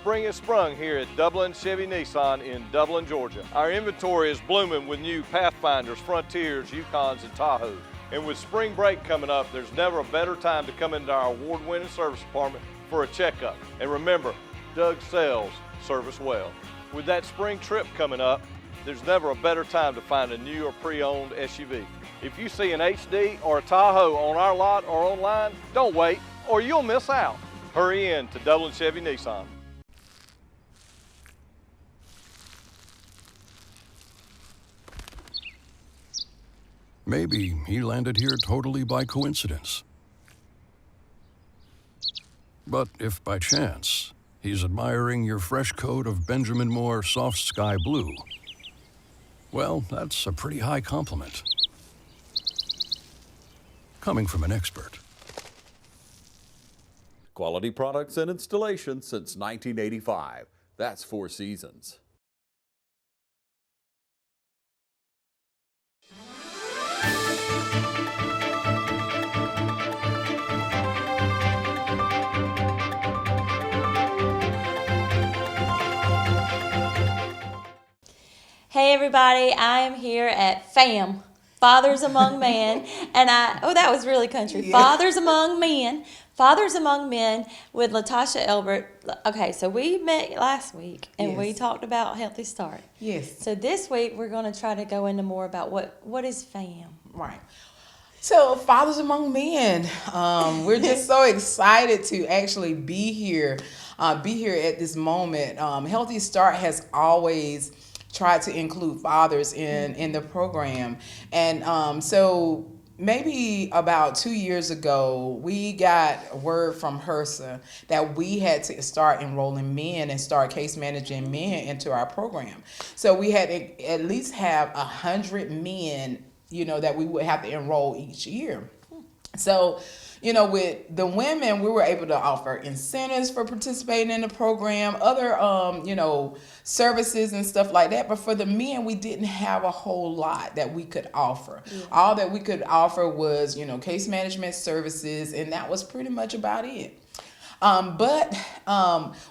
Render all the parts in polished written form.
spring has sprung here at Dublin Chevy Nissan in Dublin, Georgia. Our inventory is blooming with new Pathfinders, Frontiers, Yukons, and Tahoes. And with spring break coming up, there's never a better time to come into our award-winning service department for a checkup. And remember, Doug sells service well. With that spring trip coming up, there's never a better time to find a new or pre-owned SUV. If you see an HD or a Tahoe on our lot or online, don't wait or you'll miss out. Hurry in to Dublin Chevy Nissan. Maybe he landed here totally by coincidence. But if by chance he's admiring your fresh coat of Benjamin Moore soft sky blue, well, that's a pretty high compliment. Coming from an expert. Quality products and installation since 1985. That's Four Seasons. Hey everybody, I am here at FAM, Fathers Among Men, and that was really country. Yeah. Fathers Among Men with LaTasha Elbert. Okay, so we met last week and we talked about Healthy Start. Yes. So this week we're going to try to go into more about what is FAM. Right. So Fathers Among Men, we're just so excited to actually be here at this moment. Healthy Start has always tried to include fathers in the program, and so maybe about 2 years ago, we got word from HRSA that we had to start enrolling men and start case managing men into our program. So we had to at least have 100 men, that we would have to enroll each year. So, with the women, we were able to offer incentives for participating in the program, other, services and stuff like that. But for the men, we didn't have a whole lot that we could offer. Yeah. All that we could offer was, case management services, and that was pretty much about it. But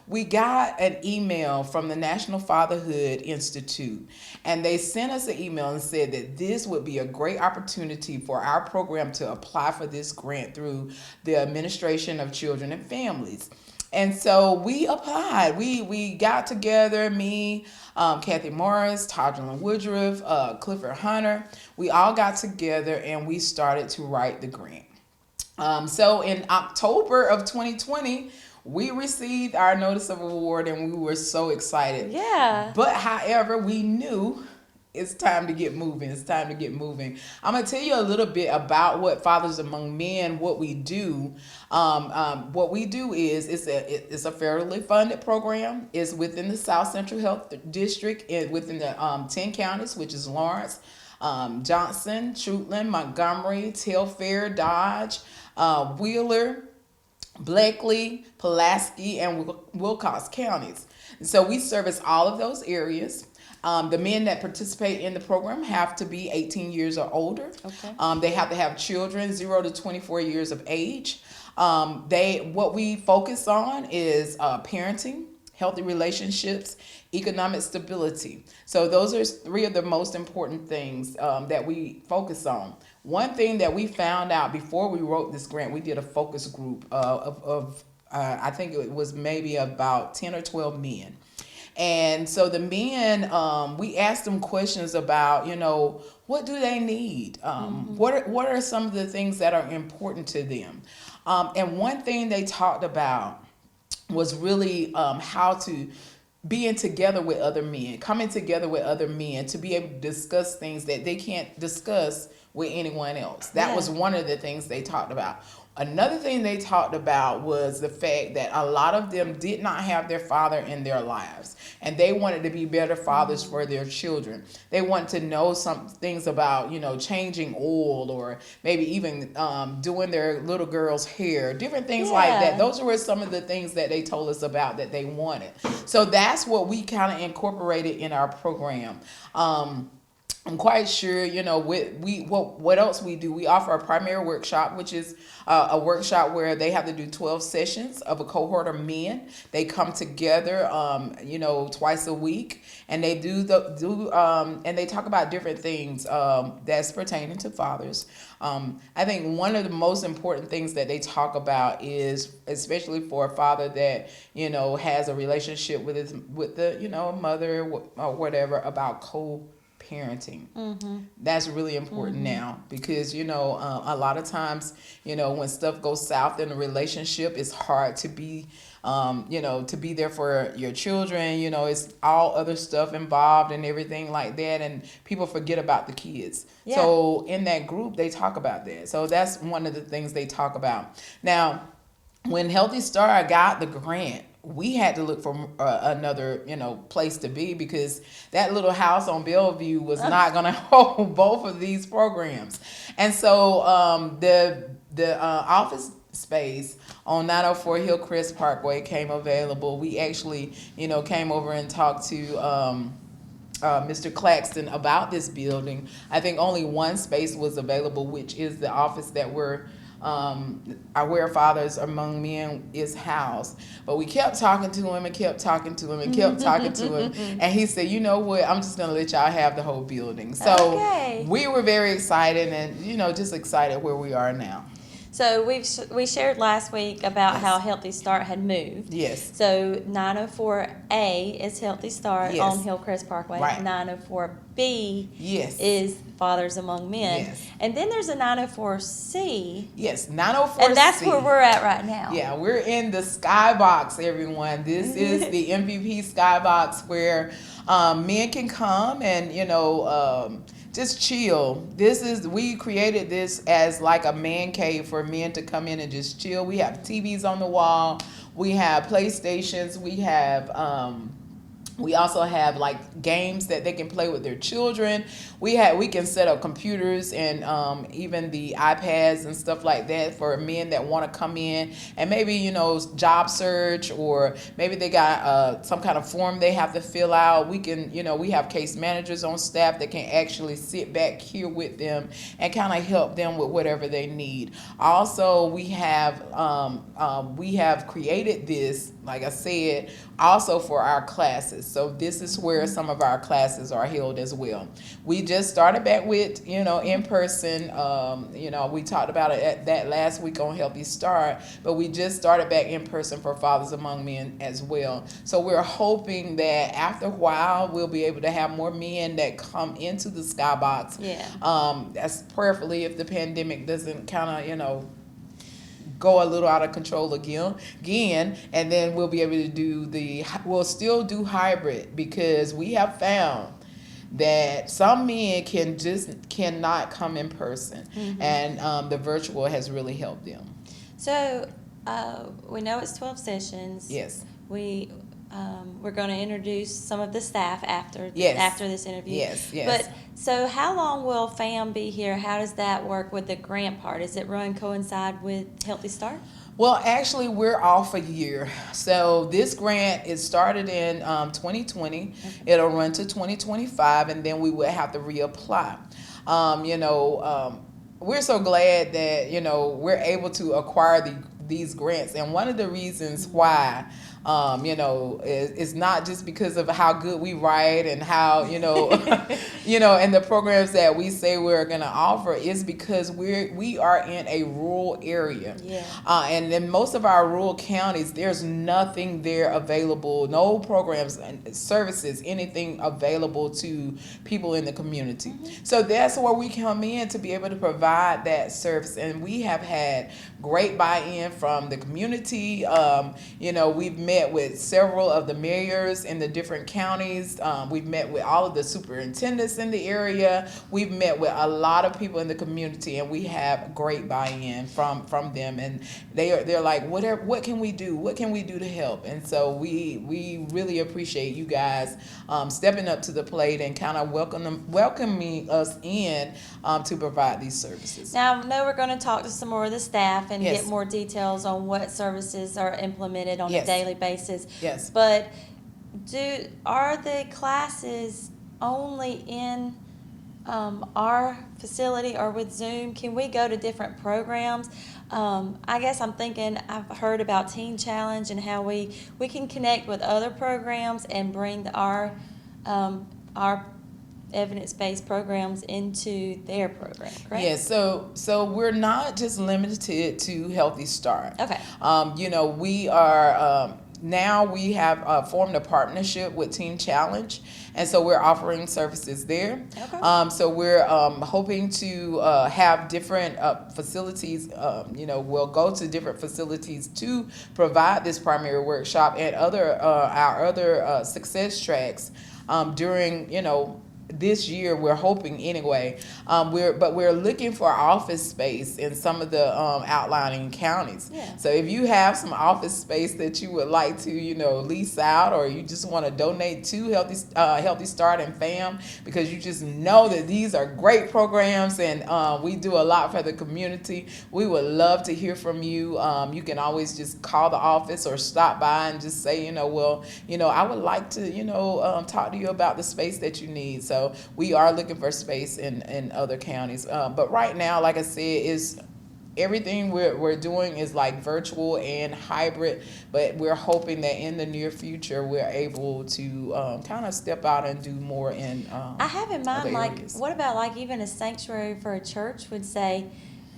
we got an email from the National Fatherhood Institute, and they sent us an email and said that this would be a great opportunity for our program to apply for this grant through the Administration of Children and Families. And so we applied. We got together, me, Kathy Morris, Todrillin Woodruff, Clifford Hunter. We all got together and we started to write the grant. So in October of 2020, we received our notice of award and we were so excited. Yeah. But however, we knew it's time to get moving. I'm going to tell you a little bit about what Fathers Among Men, what we do. What we do is it's a federally funded program. It's within the South Central Health District, within the 10 counties, which is Lawrence, Johnson, Truitland, Montgomery, Telfair, Dodge, Wheeler, Blakely, Pulaski, and Wilcox counties. So we service all of those areas. The men that participate in the program have to be 18 years or older. Okay. They have to have children 0 to 24 years of age. What we focus on is parenting, healthy relationships, economic stability. So those are three of the most important things that we focus on. One thing that we found out before we wrote this grant, we did a focus group of I think it was maybe about 10 or 12 men. And so the men, we asked them questions about, what do they need? What are some of the things that are important to them? And one thing they talked about was really how to being together with other men, coming together with other men to be able to discuss things that they can't discuss with anyone else. That was one of the things they talked about. Another thing they talked about was the fact that a lot of them did not have their father in their lives, and they wanted to be better fathers for their children. They wanted to know some things about, changing oil, or maybe even doing their little girl's hair, different things like that. Those were some of the things that they told us about that they wanted. So that's what we kind of incorporated in our program. I'm quite sure, what else we do. We offer a primary workshop, which is a workshop where they have to do 12 sessions of a cohort of men. They come together, twice a week, and they and they talk about different things that's pertaining to fathers. I think one of the most important things that they talk about is, especially for a father that has a relationship with the mother or whatever, about parenting. That's really important now, because a lot of times when stuff goes south in a relationship, it's hard to be to be there for your children. It's all other stuff involved and everything like that, and people forget about the kids. Yeah. So in that group, they talk about that. So that's one of the things they talk about. Now, when Healthy Start got the grant, we had to look for another, place to be, because that little house on Bellevue was not going to hold both of these programs. And so the office space on 904 Hillcrest Parkway came available. We actually, came over and talked to Mr. Claxton about this building. I think only one space was available, which is the office that where Fathers Among Men is housed. But we kept talking to him and kept talking to him and kept talking to him. And he said, you know what, I'm just going to let y'all have the whole building. So we were very excited and, just excited where we are now. So we shared last week about how Healthy Start had moved. Yes. So 904A is Healthy Start on Hillcrest Parkway. Right. 904B Yes. is Fathers Among Men. Yes. And then there's a 904C. Yes, 904C. And that's where we're at right now. Yeah, we're in the Skybox, everyone. This is the MVP Skybox, where men can come and, just chill. We created this as like a man cave for men to come in and just chill. We have TVs on the wall. We have PlayStations. We also have like games that they can play with their children. We can set up computers and even the iPads and stuff like that for men that want to come in and maybe job search, or maybe they got some kind of form they have to fill out. We can we have case managers on staff that can actually sit back here with them and kind of help them with whatever they need. Also, we have created this, like I said, also for our classes. So this is where some of our classes are held as well. We just started back with, in person. We talked about it at that last week on Healthy Start, but we just started back in person for Fathers Among Men as well. So we're hoping that after a while, we'll be able to have more men that come into the Skybox. Yeah. That's prayerfully if the pandemic doesn't kind of, go a little out of control again, and then we'll be able to we'll still do hybrid, because we have found that some men cannot come in person, and the virtual has really helped them. So we know it's 12 sessions. Yes. We're going to introduce some of the staff after this interview. Yes. But so how long will FAM be here? How does that work with the grant part? Does it coincide with Healthy Start? Well, actually, we're off a year. So this grant is started in 2020. It'll run to 2025, and then we will have to reapply. We're so glad that, we're able to acquire these grants. And one of the reasons why, it's not just because of how good we write and how, and the programs that we say we're going to offer, is because we are in a rural area. Yeah. And in most of our rural counties, there's nothing there available, no programs and services, anything available to people in the community. So that's where we come in to be able to provide that service. And we have had great buy-in from the community. We've met with several of the mayors in the different counties. We've met with all of the superintendents in the area. We've met with a lot of people in the community, and we have great buy-in from them. And they're like, what can we do? What can we do to help? And so we really appreciate you guys stepping up to the plate and kind of welcoming us in to provide these services. Now, I know we're going to talk to some more of the staff and get more details on what services are implemented on a daily basis. Yes. But are the classes only in our facility or with Zoom, can we go to different programs? I guess I'm thinking, I've heard about Teen Challenge and how we can connect with other programs and bring our evidence-based programs into their program, correct? Yeah, so we're not just limited to Healthy Start. Okay. We are now we have formed a partnership with Teen Challenge, and so we're offering services there. Okay. So we're hoping to have different facilities. We'll go to different facilities to provide this primary workshop and our other success tracks during this year. We're hoping anyway. We're looking for office space in some of the outlying counties. Yeah. So if you have some office space that you would like to lease out, or you just want to donate to Healthy Start and FAM, because you just know that these are great programs and we do a lot for the community, we would love to hear from you. You can always just call the office or stop by and just say, I would like to talk to you about the space that you need. So we are looking for space in other counties. But right now, like I said, everything we're doing is like virtual and hybrid, but we're hoping that in the near future we're able to kind of step out and do more in I have in mind, other areas. what about even a sanctuary for a church would say,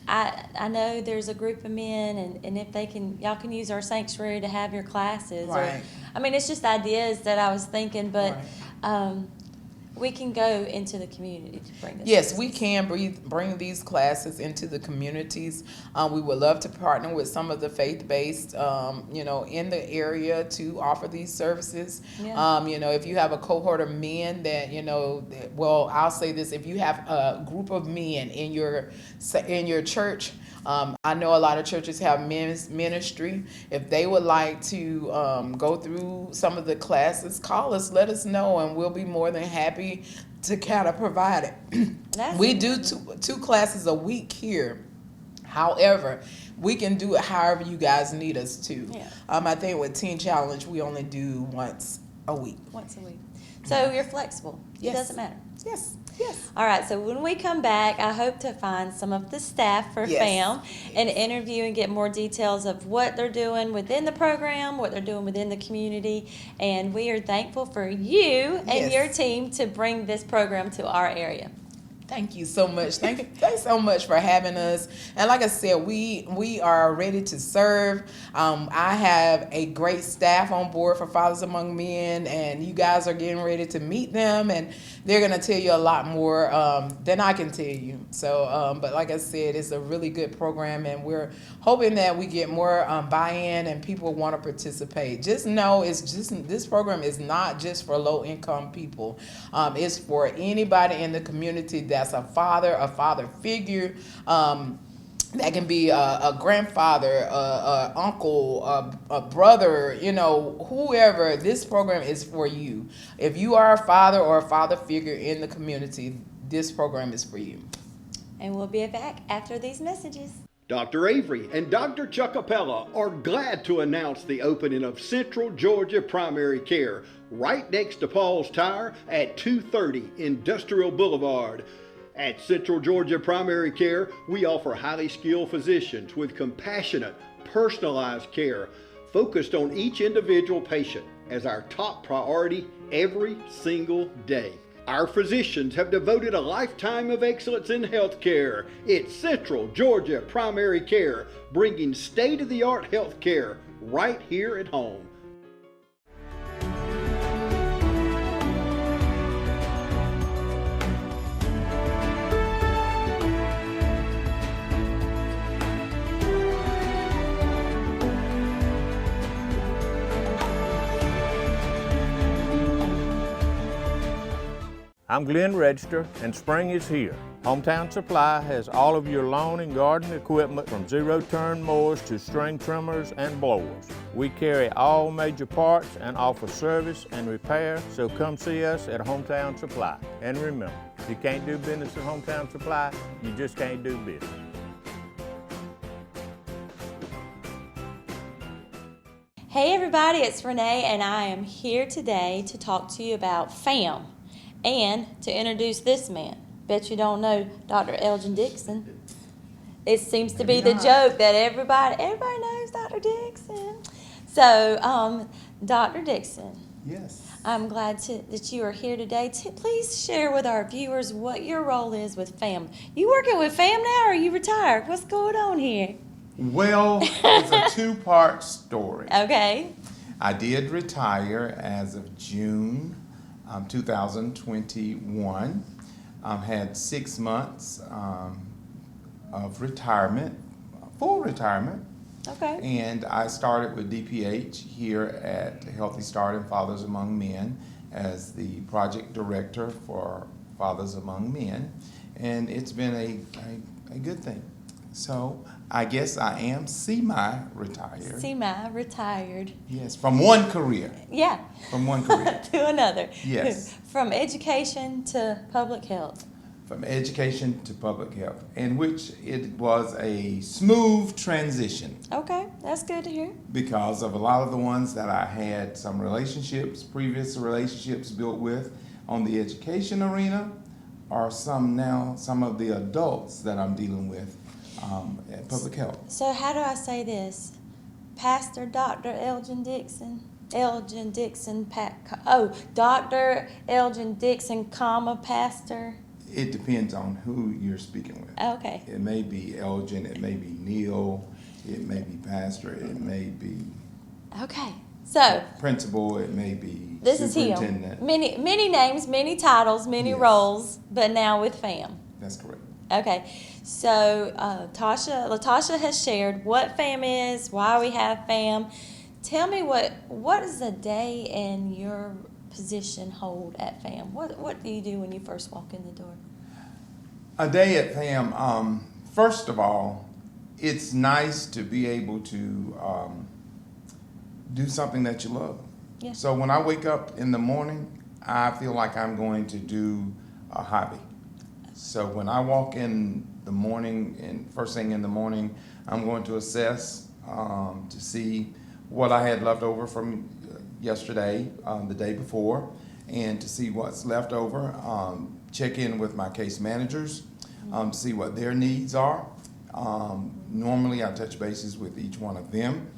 I know there's a group of men, and if y'all can use our sanctuary to have your classes. Right. It's just ideas that I was thinking, but Right. We can go into the community to bring this. Yes, we can bring these classes into the communities. We would love to partner with some of the faith-based, in the area to offer these services. Yeah. If you have a cohort of men that, I'll say this: if you have a group of men in your church. I know a lot of churches have men's ministry. If they would like to go through some of the classes, call us, let us know, and we'll be more than happy to kind of provide it. We do two classes a week here. However, we can do it however you guys need us to. Yeah. I think with Teen Challenge, we only do once a week. Once a week. So you're flexible. Yes. It doesn't matter. Yes. All right, so when we come back, I hope to find some of the staff for Yes. FAM and interview and get more details of what they're doing within the program, what they're doing within the community, and we are thankful for you and Yes. your team to bring this program to our area. Thank you so much. Thanks so much for having us. And like I said, we are ready to serve. I have a great staff on board for Fathers Among Men, and you guys are getting ready to meet them, and they're going to tell you a lot more than I can tell you. So, but like I said, it's a really good program, and we're hoping that we get more buy-in and people want to participate. Just know this program is not just for low-income people. It's for anybody in the community that's a father figure. That can be a grandfather, a uncle, a brother, whoever. This program is for you. If you are a father or a father figure in the community, this program is for you. And we'll be back after these messages. Dr. Avery and Dr. Chuckapella are glad to announce the opening of Central Georgia Primary Care right next to Paul's Tire at 230 Industrial Boulevard. At Central Georgia Primary Care, we offer highly skilled physicians with compassionate, personalized care focused on each individual patient as our top priority every single day. Our physicians have devoted a lifetime of excellence in healthcare. It's Central Georgia Primary Care, bringing state-of-the-art healthcare right here at home. I'm Glenn Register, and spring is here. Hometown Supply has all of your lawn and garden equipment, from zero-turn mowers to string trimmers and blowers. We carry all major parts and offer service and repair, so come see us at Hometown Supply. And remember, if you can't do business at Hometown Supply, you just can't do business. Hey everybody, it's Renee, and I am here today to talk to you about FAM and to introduce this man. Bet you don't know Dr. Elgin Dixon. It seems to be Maybe the not. joke that everybody knows Dr. Dixon. So, Dr. Dixon, Yes. I'm glad that you are here today. Please share with our viewers what your role is with FAM. You working with FAM now, or are you retired? What's going on here? Well, it's a two-part story. Okay. I did retire as of June 2021. Had 6 months of retirement, full retirement. Okay. And I started with DPH here at Healthy Start and Fathers Among Men as the project director for Fathers Among Men. And it's been a good thing. So I guess I am semi-retired. Semi-retired. Yes, from one career. Yeah. From one career. To another. Yes. From education to public health. From education to public health, in which it was a smooth transition Okay, that's good to hear. because of a lot of the ones that I had some previous relationships built with on the education arena, are some of the adults that I'm dealing with at public health. So how do I say this? Pastor Dr. Elgin Dixon. Elgin Dixon, Dr. Elgin Dixon, Pastor. It depends on who you're speaking with. Okay. It may be Elgin, it may be Neil, it may be pastor, it may be Okay. So principal, it may be this is him. superintendent. Many names, many titles, many Yes. roles, but now with FAM. That's correct. Okay, so Latasha has shared what FAM is, why we have FAM. Tell me what does a day in your position hold at FAM? What do you do when you first walk in the door? A day at FAM, first of all, it's nice to be able to do something that you love. Yeah. So when I wake up in the morning, I feel like I'm going to do a hobby. So when I walk in the morning, and first thing in the morning, I'm going to assess to see what I had left over from yesterday, the day before, and to see what's left over. Check in with my case managers, see what their needs are. Normally I touch bases with each one of them.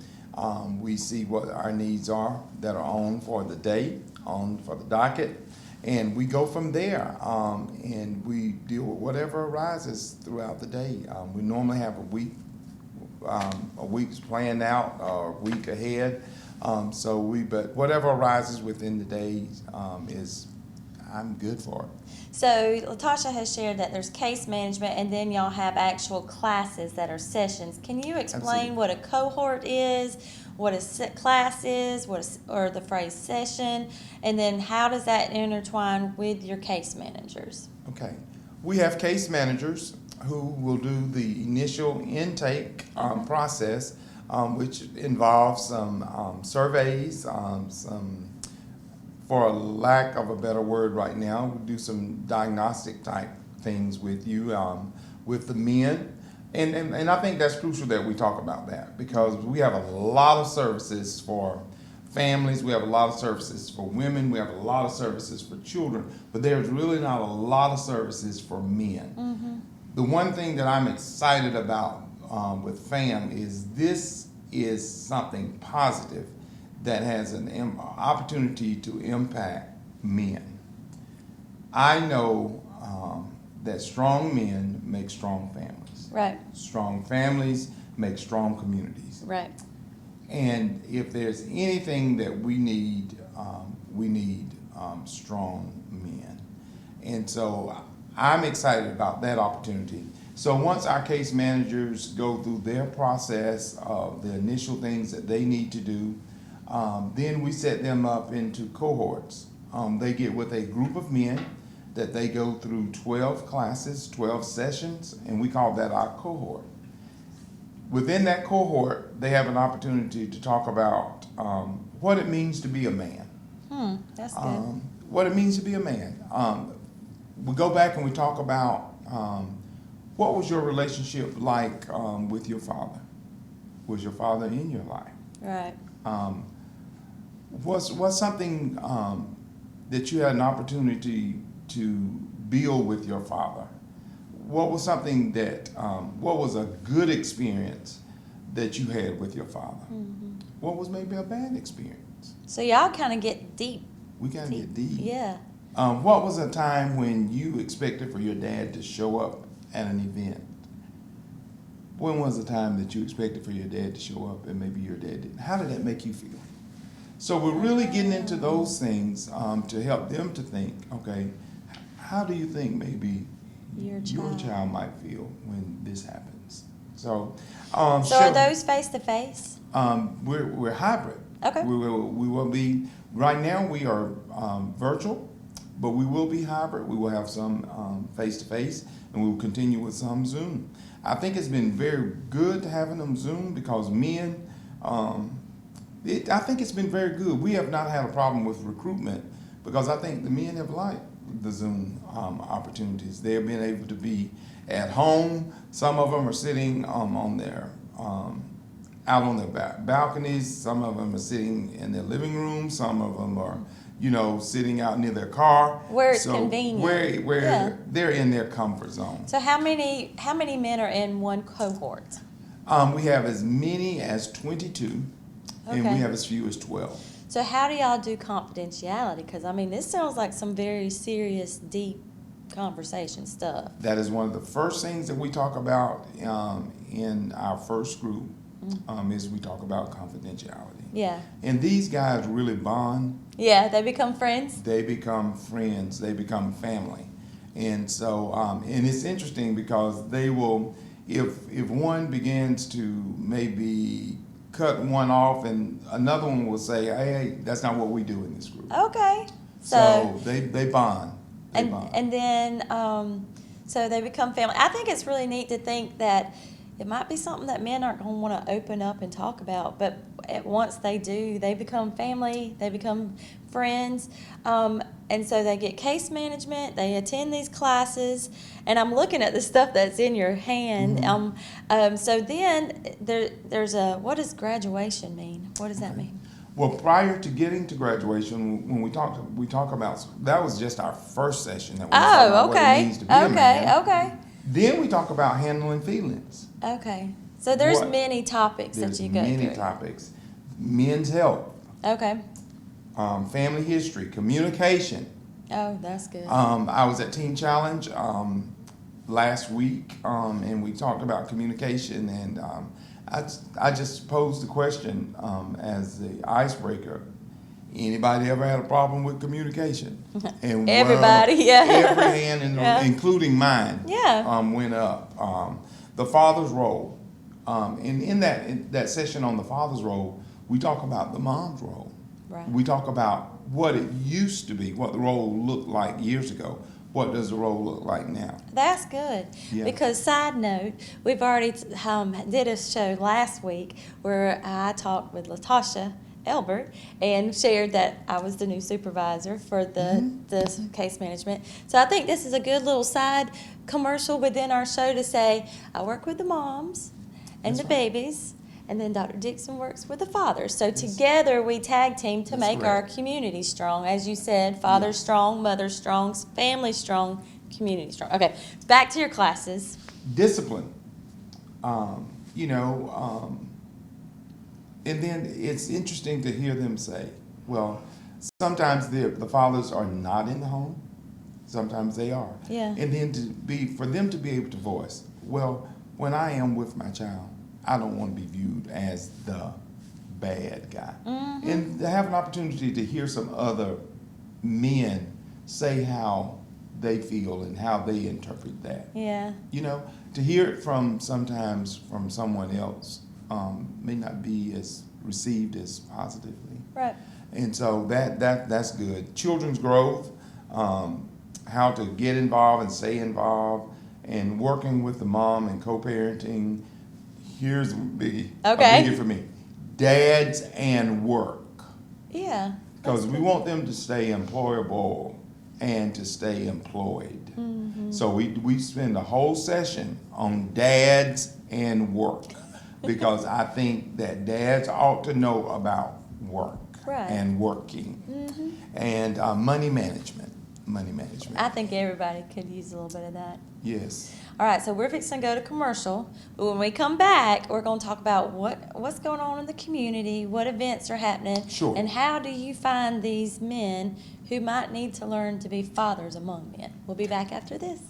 We see what our needs are that are on for the day, on for the docket, and we go from there, and we deal with whatever arises throughout the day. We normally have a week's planned out, a week ahead. But whatever arises within the day I'm good for it. So Latasha has shared that there's case management, and then y'all have actual classes that are sessions. Can you explain Absolutely. what a cohort is, what a class is, or the phrase session, and then how does that intertwine with your case managers? Okay. We have case managers who will do the initial intake process, which involves some surveys, for a lack of a better word right now, we do some diagnostic type things with you, with the men. And I think that's crucial that we talk about that, because we have a lot of services for families, we have a lot of services for women, we have a lot of services for children, but there's really not a lot of services for men. Mm-hmm. The one thing that I'm excited about with FAM is this is something positive that has an opportunity to impact men. I know that strong men make strong families. Right. Strong families make strong communities. Right. And if there's anything that we need strong men. And so I'm excited about that opportunity. So once our case managers go through their process of the initial things that they need to do, then we set them up into cohorts. They get with a group of men that they go through 12 classes, 12 sessions, and we call that our cohort. Within that cohort, they have an opportunity to talk about what it means to be a man. That's good. What it means to be a man. We go back and we talk about what was your relationship like with your father? Was your father in your life? Right. Was something that you had an opportunity to build with your father, what was something that, what was a good experience that you had with your father? What was maybe a bad experience? So y'all kind of get deep. We gotta get deep. Yeah. What was a time when you expected for your dad to show up at an event? When was the time that you expected for your dad to show up and maybe your dad didn't? How did that make you feel? So we're really getting into those things to help them to think, okay, how do you think maybe your child might feel when this happens? So, So are those face to face? We're hybrid. Okay. We will be, right now we are virtual, but we will be hybrid. We will have some face to face, and we will continue with some Zoom. I think it's been very good having them Zoom because men, I think it's been very good. We have not had a problem with recruitment because I think the men have liked the Zoom opportunities. They have been able to be at home. Some of them are sitting on their out on their balconies. Some of them are sitting in their living room. Some of them are, sitting out near their car. Where it's convenient. Where they're in their comfort zone. So how many men are in one cohort? We have as many as 22, and Okay. we have as few as 12. So how do y'all do confidentiality? Because, this sounds like some very serious, deep conversation stuff. That is one of the first things that we talk about in our first group, is we talk about confidentiality. Yeah. And these guys really bond. Yeah, they become friends? They become friends. They become family. And so, and it's interesting because they will, if one begins to maybe cut one off and another one will say, hey, that's not what we do in this group. Okay. So they bond. They bond. And then, so they become family. I think it's really neat to think that it might be something that men aren't going to want to open up and talk about, but once they do, they become family, they become friends, and so they get case management, they attend these classes, and I'm looking at the stuff that's in your hand. So then there's what does graduation mean? What does that mean? Well, prior to getting to graduation, when we talk about, that was just our first session that we talked about what it means to be a man. Okay. Then we talk about handling feelings. Okay. So there's many topics that you go through. Many topics. Men's health. Okay. Family history, communication. Oh, that's good. I was at Teen Challenge last week, and we talked about communication, and I just posed the question as the icebreaker. Anybody ever had a problem with communication? And Everybody, every hand, including mine, went up. The father's role, and in that session on the father's role, we talk about the mom's role. Right. We talk about what it used to be, what the role looked like years ago. What does the role look like now? That's good. Yeah. Because side note, we've already did a show last week where I talked with Latasha Elbert and shared that I was the new supervisor for the case management. So I think this is a good little side commercial within our show to say, I work with the moms and the babies, and then Dr. Dixon works with the fathers. So together we tag team to make our community strong. As you said, father strong, mother strong, family strong, community strong. Okay, back to your classes. Discipline. And then it's interesting to hear them say, well, sometimes the fathers are not in the home, sometimes they are. Yeah. And then for them to be able to voice, well, when I am with my child, I don't want to be viewed as the bad guy. And to have an opportunity to hear some other men say how they feel and how they interpret that. Yeah. To hear it sometimes from someone else may not be as received as positively. Right. And so that's good. Children's growth, how to get involved and stay involved, and working with the mom and co-parenting. Here's a biggie for me. Dads and work. Yeah. Because we want them to stay employable and to stay employed. So we spend a whole session on dads and work because I think that dads ought to know about work and working and money management. money management. I think everybody could use a little bit of that. Yes. All right, so we're fixing to go to commercial. But when we come back, we're going to talk about what's going on in the community, what events are happening, Sure. and how do you find these men who might need to learn to be fathers among men. We'll be back after this.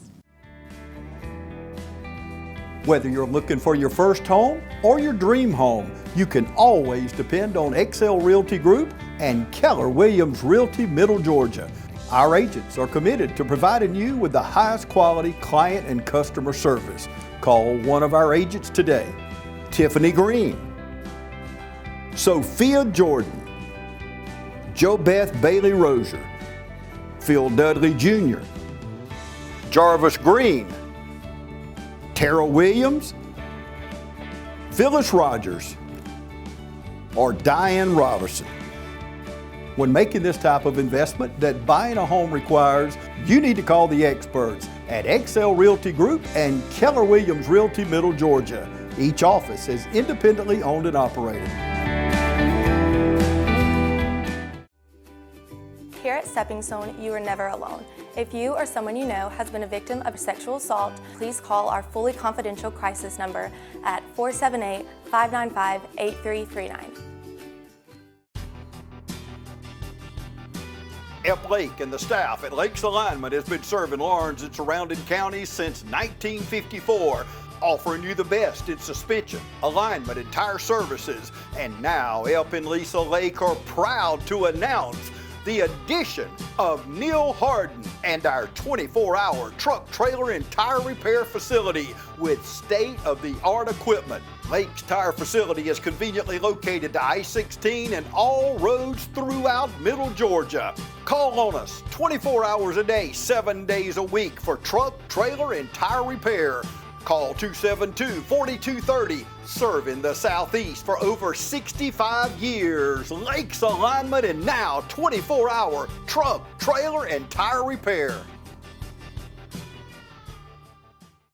Whether you're looking for your first home or your dream home, you can always depend on XL Realty Group and Keller Williams Realty Middle Georgia. Our agents are committed to providing you with the highest quality client and customer service. Call one of our agents today. Tiffany Green, Sophia Jordan, JoBeth Bailey Rozier, Phil Dudley Jr., Jarvis Green, Tara Williams, Phyllis Rogers, or Diane Robertson. When making this type of investment that buying a home requires, you need to call the experts at XL Realty Group and Keller Williams Realty Middle Georgia. Each office is independently owned and operated. Here at Stepping Stone, you are never alone. If you or someone you know has been a victim of sexual assault, please call our fully confidential crisis number at 478-595-8339. F. Lake and the staff at Lakes Alignment has been serving Lawrence and surrounding counties since 1954, offering you the best in suspension, alignment, and tire services. And now Elp and Lisa Lake are proud to announce the addition of Neil Harden and our 24-hour truck, trailer, and tire repair facility with state-of-the-art equipment. Lake's Tire Facility is conveniently located to I-16 and all roads throughout Middle Georgia. Call on us 24 hours a day, 7 days a week for truck, trailer, and tire repair. Call 272-4230, serving the Southeast for over 65 years. Lakes Alignment and now 24-hour truck, trailer, and tire repair.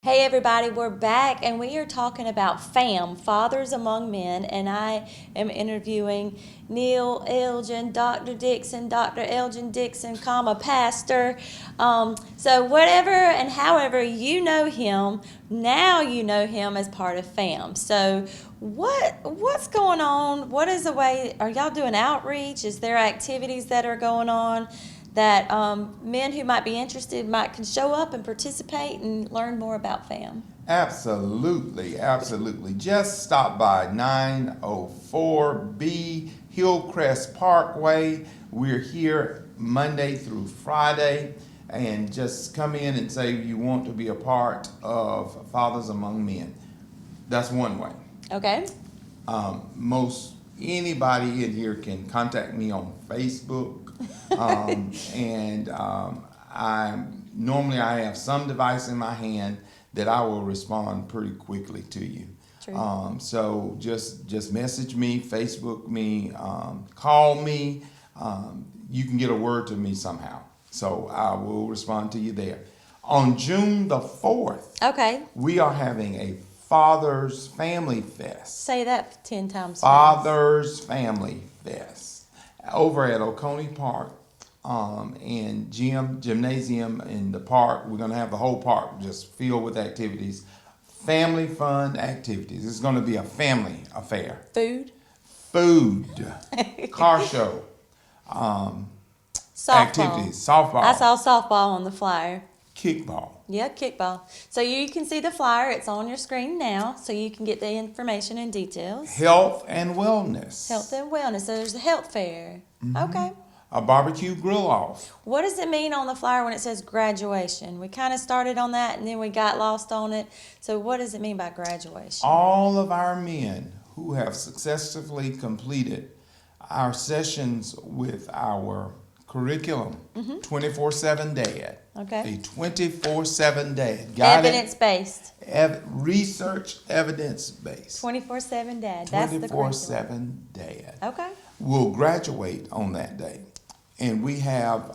Hey everybody, we're back and we are talking about FAM, Fathers Among Men, and I am interviewing Neil Elgin, Dr. Dixon, Dr. Elgin Dixon, pastor. So whatever and however you know him, now you know him as part of FAM. So what's going on? What is the way, are y'all doing outreach? Is there activities that are going on that men who might be interested can show up and participate and learn more about FAM? Absolutely, absolutely. Just stop by 904B Hillcrest Parkway. We're here Monday through Friday, and just come in and say you want to be a part of Fathers Among Men. That's one way. Okay. Most anybody in here can contact me on Facebook. I normally have some device in my hand that I will respond pretty quickly to you. True. So just message me, Facebook me, call me. You can get a word to me somehow. So I will respond to you there. On June the 4th, Okay. we are having a Father's Family Fest. Say that 10 times. Father's Family Fest over at Oconee Park and gymnasium in the park. We're going to have the whole park just filled with activities, family fun activities. It's going to be a family affair. Food, car show, softball. activities, softball. I saw softball on the flyer. Kickball. Yeah, kickball. So you can see the flyer. It's on your screen now, so you can get the information and details. Health and wellness. Health and wellness. So there's a health fair. Mm-hmm. Okay. A barbecue grill off. What does it mean on the flyer when it says graduation? We kind of started on that and then we got lost on it. So what does it mean by graduation? All of our men who have successfully completed our sessions with our curriculum, 24/7 Dad. Okay. A 24/7 Dad. Got Evidence-based. Research evidence-based. 24/7 Dad. That's the curriculum. 24/7 Dad. Okay. Will graduate on that day. And we have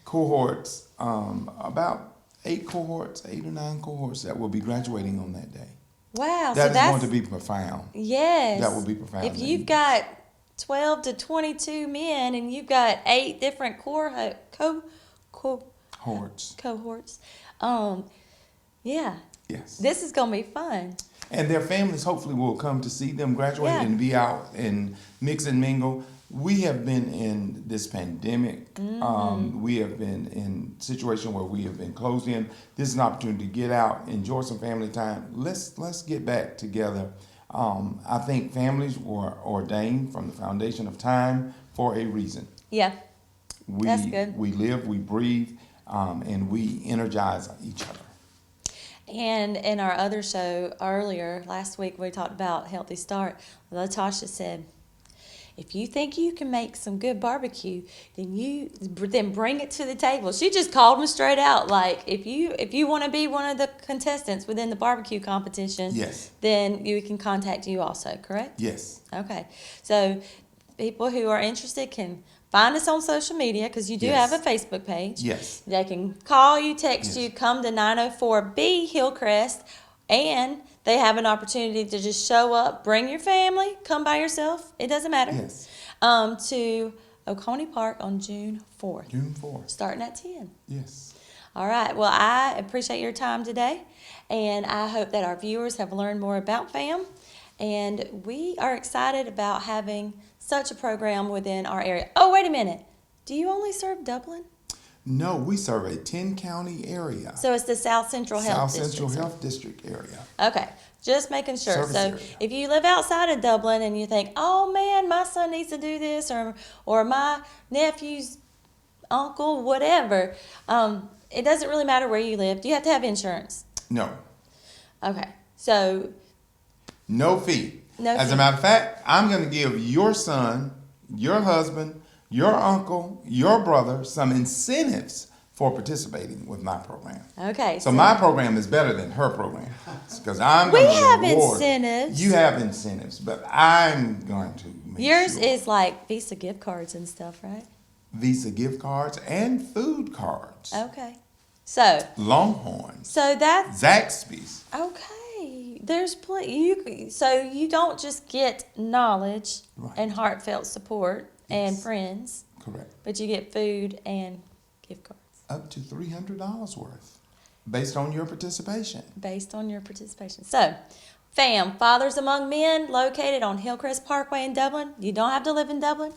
cohorts, about 8 or 9 cohorts that will be graduating on that day. Wow. That so is that's going to be profound. Yes. That will be profound. If you've got 12 to 22 men, and you've got 8 different cohorts. Yeah. Yes. This is going to be fun. And their families hopefully will come to see them graduate Yeah. and be out and mix and mingle. We have been in this pandemic. We have been in a situation where we have been closed in. This is an opportunity to get out, enjoy some family time. Let's get back together. I think families were ordained from the foundation of time for a reason. Yeah. That's good. We live, we breathe, and we energize each other. And in our other show earlier, last week, we talked about Healthy Start. Latasha said, if you think you can make some good barbecue, then bring it to the table. She just called them straight out. Like, if you want to be one of the contestants within the barbecue competition, Yes. then we can contact you also, correct? Yes. Okay. So people who are interested can find us on social media, because you do Yes. have a Facebook page. Yes. They can call you, text Yes. you, come to 904B Hillcrest, and they have an opportunity to just show up, bring your family, come by yourself, it doesn't matter, Yes. to Oconee Park on June 4th, June 4th. starting at 10. Yes. All right. Well, I appreciate your time today, and I hope that our viewers have learned more about FAM, and we are excited about having such a program within our area. Oh, wait a minute. Do you only serve Dublin? No, we serve a 10-county area. So it's the South Central Health South Central District. Health District area. Okay, just making sure. Service So area. if you live outside of Dublin and you think, oh man, my son needs to do this, or my nephew's uncle, whatever, it doesn't really matter where you live. Do you have to have insurance? No. Okay, so No fee. No As fee. a matter of fact, I'm going to give your son, your husband, your uncle, your brother some incentives for participating with my program. okay. So my program is better than her program because I'm We going to have reward. incentives. You have incentives, but I'm going to make Yours sure. is like Visa gift cards and stuff, right? Visa gift cards and food cards. Okay. So Longhorns. that's Zaxby's. okay. There's plenty. So you don't just get knowledge Right. and heartfelt support and Yes. friends, Correct. but you get food and gift cards Up to $300 worth based on your participation. based on your participation. So, FAM, Fathers Among Men, located on Hillcrest Parkway in Dublin. You don't have to live in Dublin.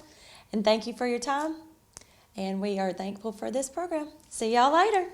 And thank you for your time. And we are thankful for this program. See y'all later.